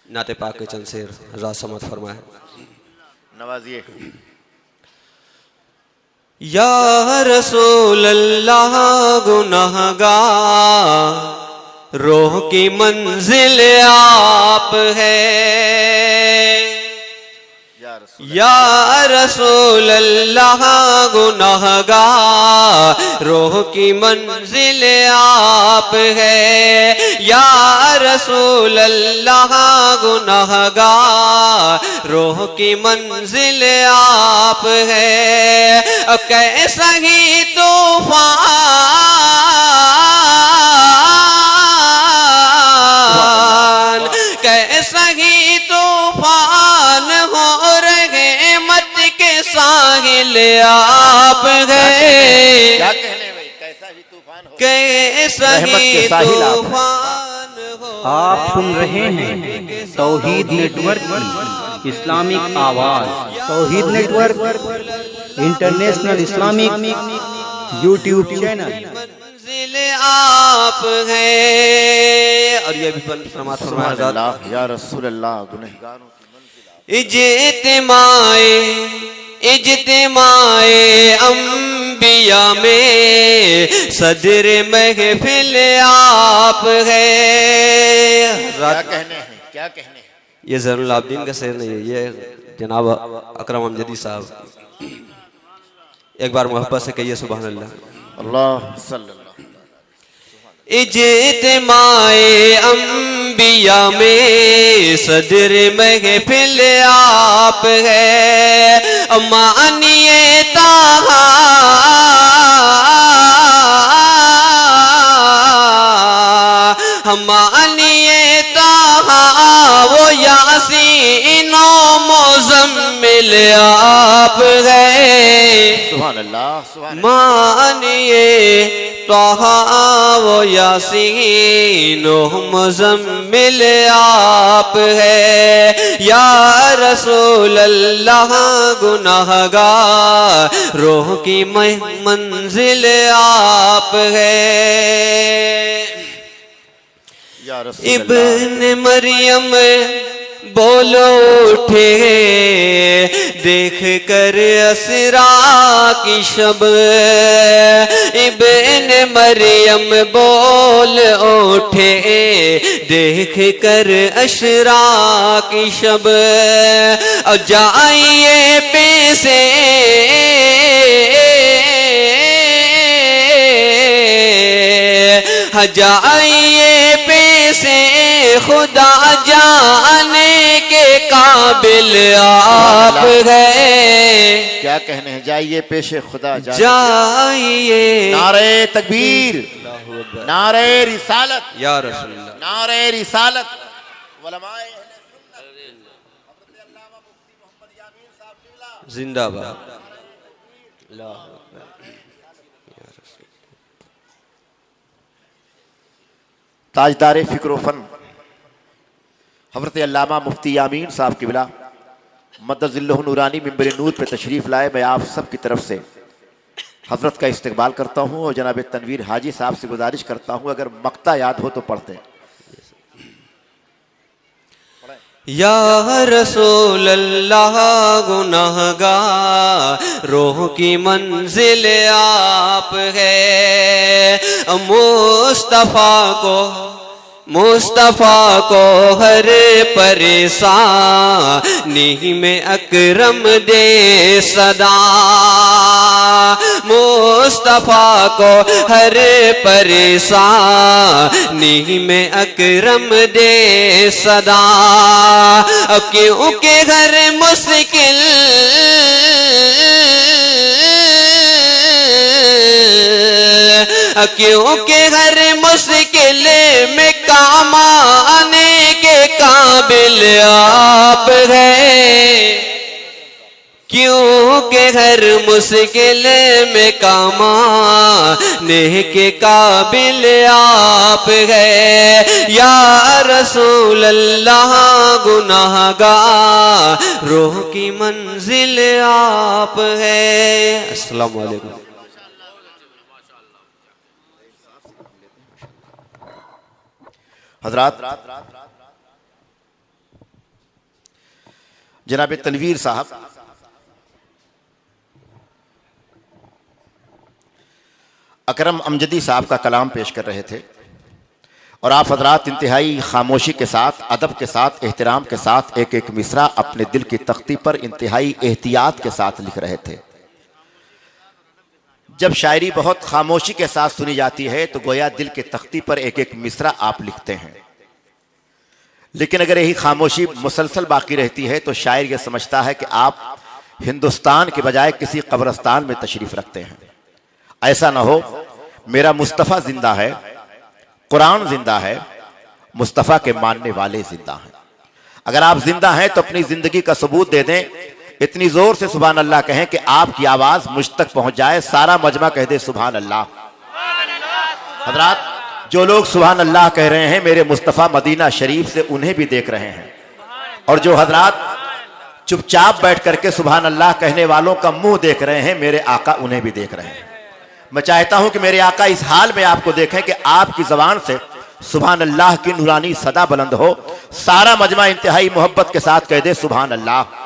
नाते पाक के चंद शेर हज़रात समात फरमाए। नवाजिए। या रसूल अल्लाह गुनहगार रोह की मंजिल आप है। या रसूल अल्लाह गुनहगार रोह की मंजिल आप है। या रसूल अल्लाह गुनहगार रोह की मंजिल आप है। कैसा ही तूफान कैसा ही तूफान हो साहिल आप गए। क्या कहने भाई, कैसा ही तूफान हो, कैसा ही तूफान हो। आप सुन रहे हैं तौहीद नेटवर्क की इस्लामिक आवाज। Tauheed network international Islamic YouTube channel. मंजिल आप हैं। और ये भी फरमाया या रसूल अल्लाह गुनहगारों की इज्तिमाए अंबिया में सदर महफिल आप है। क्या कहने हैं, क्या कहने हैं। ये ज़ैनुल आबिदीन का शेर नहीं है, ये जनाब अकरम अमजदी साहब। एक बार मोहब्बत से कहिए सुभान अल्लाह। अल्लाह सल्लल्लाहु। इज्तिमाए अंबिया में सदर महफिल आप है। मानिए ताहा मानिए ताहा वो यासीनो मुज़म्मिल आप है। सुभान अल्लाह। मानिए ताहा वो यासीनो मुज़म्मिल आप है। या रसूल अल्लाह गुनहगार रोह की मंजिल आप है। इब्न मरियम बोलो उठे देख कर असरा की शब। इब्न मरियम बोल उठे देख कर असरा की शब। और जाइए पैसे जाइए पैसे खुदा जाने के काबिल आप है। क्या कहने हैं, जाइए पेशे खुदा जाइए। नारे तकबीर, नारे रिसालत, या रसूलल्लाह, नारे रिसालत। जिंदाबाद। ताजदार फ़िक्र-ओ-फ़न हज़रत अल्लामा मुफ्ती यामीन साहब क़िबला मद्दज़िल्लहु नूरानी मिंबर नूर पे तशरीफ़ लाए। मैं आप सब की तरफ से हज़रत का इस्तकबाल करता हूँ और जनाब तनवीर हाजी साहब से गुजारिश करता हूँ अगर मक्ता याद हो तो पढ़ते हैं। या रसूल अल्लाह गुनहगार रोह की मंजिल आप है। मुस्तफ़ा को हर परेशानी में अकरम दे सदा। मुस्तफ़ा को हर परेशानी में अकरम दे सदा। क्योंकि हर मुश्किल क्योंकि हर मुश्किल में काम आने के काबिल आप हैं। क्योंकि हर मुश्किल में काम आने के काबिल आप हैं। या रसूल अल्लाह गुनहगार रूह की मंजिल आप हैं। अस्सलाम वालेकुम। हजरात जनाब तनवीर साहब अकरम अमजदी साहब का कलाम पेश कर रहे थे और आप हजरात इंतहाई खामोशी के साथ, अदब के साथ, एहतराम के साथ एक एक मिसरा अपने दिल की तख्ती पर इंतहाई एहतियात के साथ लिख रहे थे। जब शायरी बहुत खामोशी के साथ सुनी जाती है तो गोया दिल की तख्ती पर एक एक मिसरा आप लिखते हैं, लेकिन अगर यही खामोशी मुसलसल बाकी रहती है तो शायर यह समझता है कि आप हिंदुस्तान के बजाय किसी कब्रिस्तान में तशरीफ रखते हैं। ऐसा ना हो, मेरा मुस्तफ़ा जिंदा है, कुरान जिंदा है, मुस्तफ़ा के मानने वाले जिंदा हैं। अगर आप जिंदा हैं तो अपनी जिंदगी का सबूत दे दें, इतनी जोर से सुभान अल्लाह कहें कि आपकी आवाज मुझ तक पहुंच जाए, सारा मजमा कह दे सुभान अल्लाह। हजरात, जो लोग सुभान अल्लाह कह रहे हैं मेरे मुस्तफ़ा मदीना शरीफ से उन्हें भी देख रहे हैं, और जो हजरात चुपचाप बैठ करके सुभान अल्लाह कहने वालों का मुंह देख रहे हैं मेरे आका उन्हें भी देख रहे हैं। मैं चाहता हूं कि मेरे आका इस हाल में आपको देखें कि आपकी जबान से सुभान अल्लाह की नूरानी सदा बुलंद हो, सारा मजमा इंतहाई मोहब्बत के साथ कह दे सुभान अल्लाह।